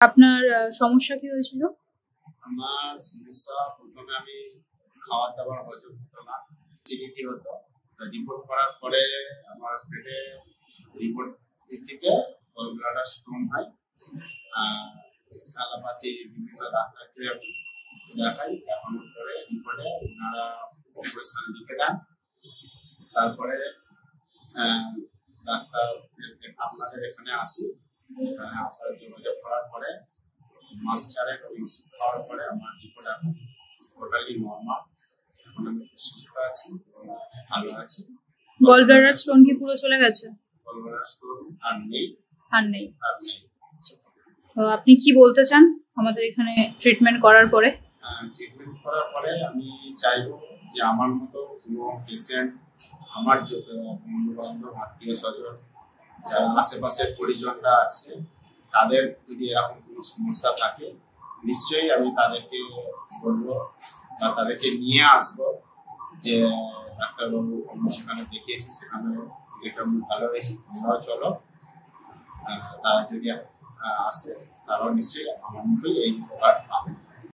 আপনার সমস্যা কি হয়েছিল? আমার সমস্যা প্রথমে আমি খাবার দাবার হজম হতো না, অ্যাসিডিটি হতো। রিপোর্ট করার পরে আমার পেটে রিপোর্ট থেকে গল ব্লাডার স্টোন হয়। এলাপাতি বিভিন্ন ডাক্তারকে আমি দেখাই, দেখানোর পরে রিপোর্টে ওনারা অপারেশন লিখে দেন। তারপরে ডাক্তার আপনাদের এখানে আসি, আসার যোগাযোগ করার পরে মাস চারেক ওষুধ খাওয়ার পরে আমার রিপোর্ট এখন টোটালি নর্মাল। এখন আমি সুস্থ আছি, ভালো আছি। গল ব্লাডার স্টোন কি পুরো চলে গেছে? গল ব্লাডার স্টোন আর নেই। তো আপনি কি বলতে চান আমাদের এখানে ট্রিটমেন্ট করার পরে? ট্রিটমেন্ট করার পরে আমি চাইবো যে আমার মতো কোনো পেশেন্ট, আমার বন্ধু বান্ধব, আত্মীয় স্বজন, যারা আশেপাশের পরিজনরা আছে, তাদের যদি এরকম কোনো সমস্যা থাকে নিশ্চয়ই আমি তাদেরকে বলবো বা তাদেরকে নিয়ে আসবো যে ডাক্তারবাবু আমি সেখানে দেখিয়েছি, সেখানে দেখে আমি ভালো হয়েছি, তোমরাও চলো। তারা যদি আসে তারাও নিশ্চয়ই আমার মতোই এই উপকার পাবে।